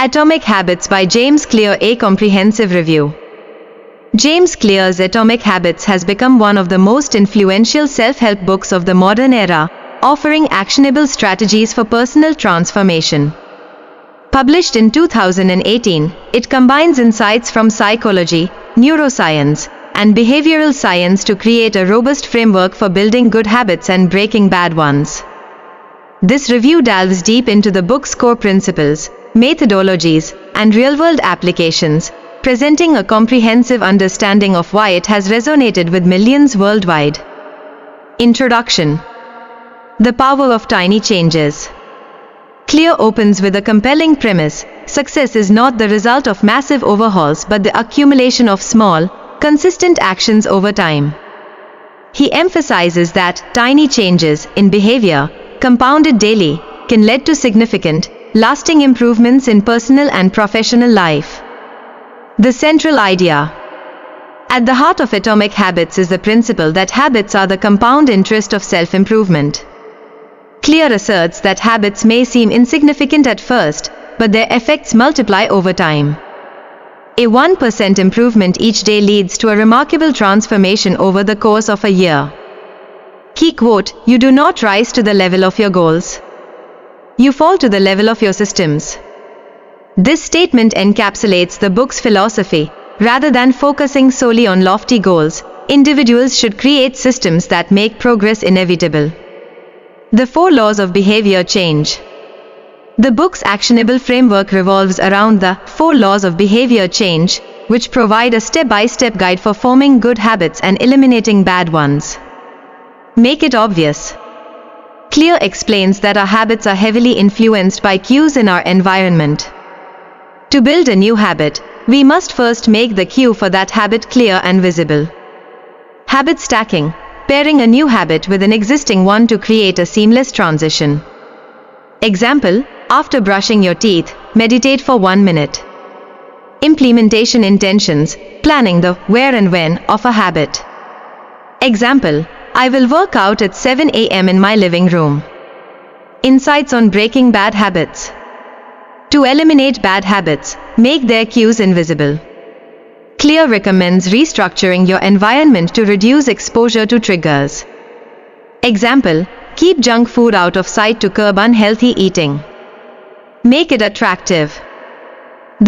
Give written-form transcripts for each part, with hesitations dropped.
Atomic Habits by James Clear. A comprehensive review. James Clear's Atomic Habits has become one of the most influential self-help books of the modern era, offering actionable strategies for personal transformation. Published in 2018, it combines insights from psychology, neuroscience, and behavioral science to create a robust framework for building good habits and breaking bad ones. This review delves deep into the book's core principles, methodologies, and real-world applications, presenting a comprehensive understanding of why it has resonated with millions worldwide. Introduction. The power of tiny changes. Clear opens with a compelling premise: success is not the result of massive overhauls but the accumulation of small, consistent actions over time. He emphasizes that tiny changes in behavior, compounded daily, can lead to significant, lasting improvements in personal and professional life. The central idea. At the heart of Atomic Habits is the principle that habits are the compound interest of self-improvement. Clear asserts that habits may seem insignificant at first, but their effects multiply over time. A 1% improvement each day leads to a remarkable transformation over the course of a year. Key quote: "You do not rise to the level of your goals. You fall to the level of your systems." This statement encapsulates the book's philosophy. Rather than focusing solely on lofty goals, individuals should create systems that make progress inevitable. The 4 laws of behavior change. The book's actionable framework revolves around the 4 laws of behavior change, which provide a step-by-step guide for forming good habits and eliminating bad ones. Make it obvious. Clear explains that our habits are heavily influenced by cues in our environment. To build a new habit, we must first make the cue for that habit clear and visible. Habit stacking, pairing a new habit with an existing one to create a seamless transition. Example: after brushing your teeth, meditate for 1 minute. Implementation intentions, planning the where and when of a habit. Example: I will work out at 7 a.m. in my living room. Insights on breaking bad habits. To eliminate bad habits, make their cues invisible. Clear recommends restructuring your environment to reduce exposure to triggers. Example: keep junk food out of sight to curb unhealthy eating. Make it attractive.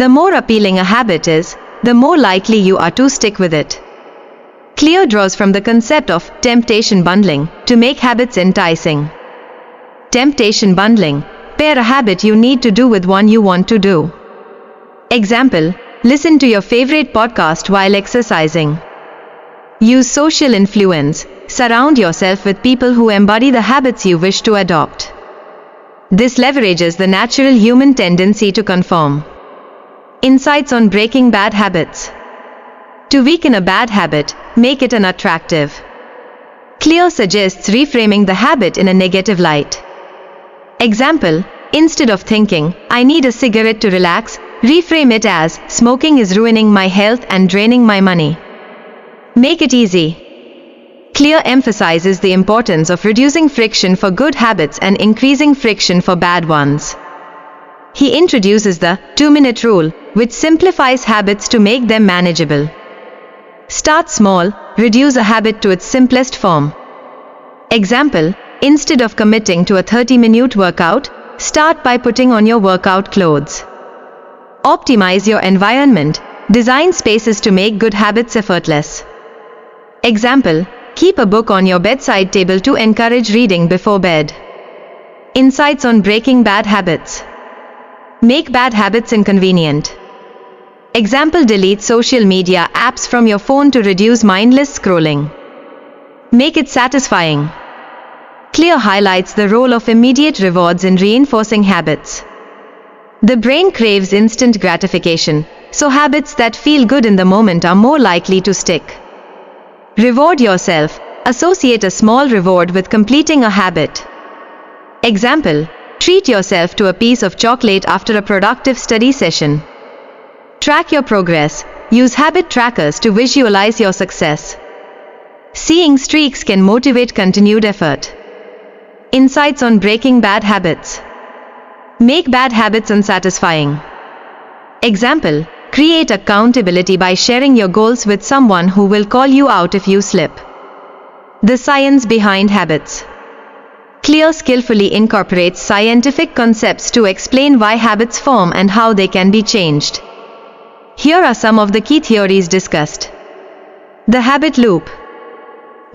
The more appealing a habit is, the more likely you are to stick with it. Clear draws from the concept of temptation bundling to make habits enticing. Temptation bundling: pair a habit you need to do with one you want to do. Example: listen to your favorite podcast while exercising. Use social influence: surround yourself with people who embody the habits you wish to adopt. This leverages the natural human tendency to conform. Insights on breaking bad habits. To weaken a bad habit, make it unattractive. Clear suggests reframing the habit in a negative light. Example: instead of thinking, "I need a cigarette to relax," reframe it as, "Smoking is ruining my health and draining my money." Make it easy. Clear emphasizes the importance of reducing friction for good habits and increasing friction for bad ones. He introduces the 2-minute rule, which simplifies habits to make them manageable. Start small, reduce a habit to its simplest form. Example: instead of committing to a 30-minute workout, start by putting on your workout clothes. Optimize your environment, design spaces to make good habits effortless. Example: keep a book on your bedside table to encourage reading before bed. Insights on breaking bad habits. Make bad habits inconvenient. Example: delete social media apps from your phone to reduce mindless scrolling. Make it satisfying. Clear highlights the role of immediate rewards in reinforcing habits. The brain craves instant gratification, so habits that feel good in the moment are more likely to stick. Reward yourself. Associate a small reward with completing a habit. Example: treat yourself to a piece of chocolate after a productive study session. Track your progress. Use habit trackers to visualize your success. Seeing streaks can motivate continued effort. Insights on breaking bad habits. Make bad habits unsatisfying. Example: create accountability by sharing your goals with someone who will call you out if you slip. The science behind habits. Clear skillfully incorporates scientific concepts to explain why habits form and how they can be changed. Here are some of the key theories discussed. The habit loop.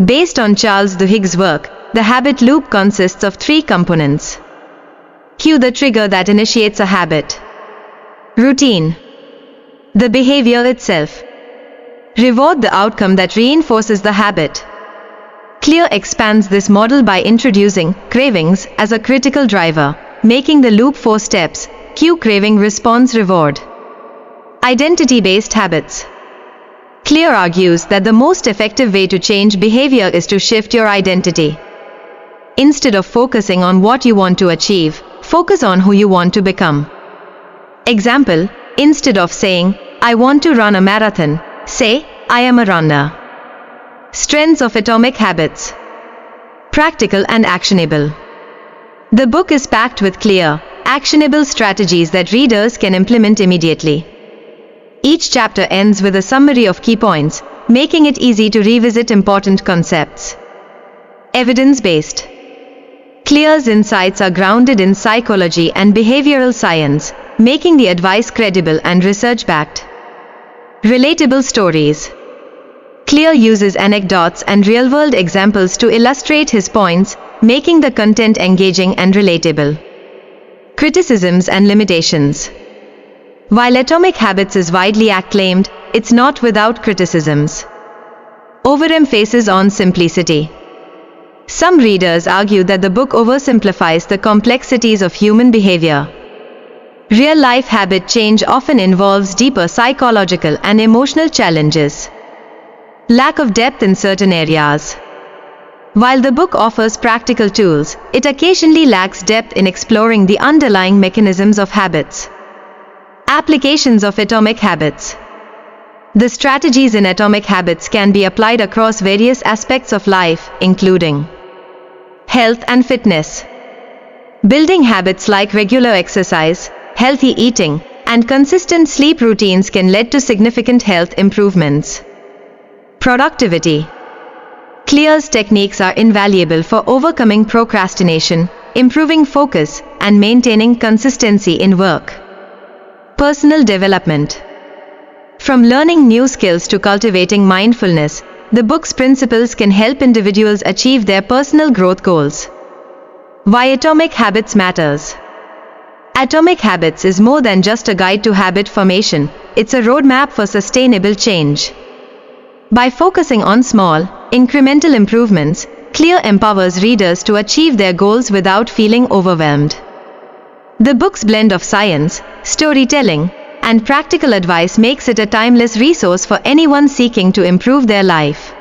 Based on Charles Duhigg's work, the habit loop consists of three components. Cue the trigger that initiates a habit. Routine. The behavior itself. Reward the outcome that reinforces the habit. Clear expands this model by introducing cravings as a critical driver, making the loop 4 steps: cue, craving, response, reward. Identity-based habits. Clear argues that the most effective way to change behavior is to shift your identity. Instead of focusing on what you want to achieve, focus on who you want to become. Example: instead of saying, "I want to run a marathon," say, "I am a runner." Strengths of atomic habits. Practical and actionable. The book is packed with clear, actionable strategies that readers can implement immediately. Each chapter ends with a summary of key points, making it easy to revisit important concepts. Evidence-based. Clear's insights are grounded in psychology and behavioral science, making the advice credible and research-backed. Relatable stories. Clear uses anecdotes and real-world examples to illustrate his points, making the content engaging and relatable. Criticisms and limitations. While Atomic Habits is widely acclaimed, it's not without criticisms. Overemphasis on simplicity. Some readers argue that the book oversimplifies the complexities of human behavior. Real-life habit change often involves deeper psychological and emotional challenges. Lack of depth in certain areas. While the book offers practical tools, it occasionally lacks depth in exploring the underlying mechanisms of habits. Applications of Atomic Habits. The strategies in Atomic Habits can be applied across various aspects of life, including health and fitness. Building habits like regular exercise, healthy eating, and consistent sleep routines can lead to significant health improvements. Productivity. Clear's techniques are invaluable for overcoming procrastination, improving focus, and maintaining consistency in work. Personal development. From learning new skills to cultivating mindfulness, the book's principles can help individuals achieve their personal growth goals. Why Atomic Habits matters. Atomic Habits is more than just a guide to habit formation, it's a roadmap for sustainable change. By focusing on small, incremental improvements, Clear empowers readers to achieve their goals without feeling overwhelmed. The book's blend of science, storytelling, and practical advice makes it a timeless resource for anyone seeking to improve their life.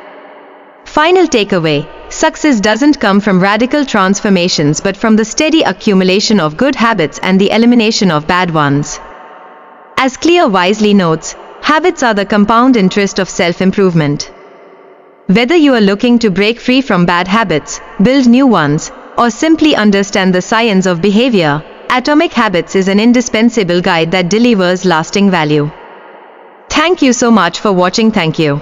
Final takeaway: success doesn't come from radical transformations but from the steady accumulation of good habits and the elimination of bad ones. As Clear wisely notes, habits are the compound interest of self-improvement. Whether you are looking to break free from bad habits, build new ones, or simply understand the science of behavior, Atomic Habits is an indispensable guide that delivers lasting value. Thank you so much for watching. Thank you.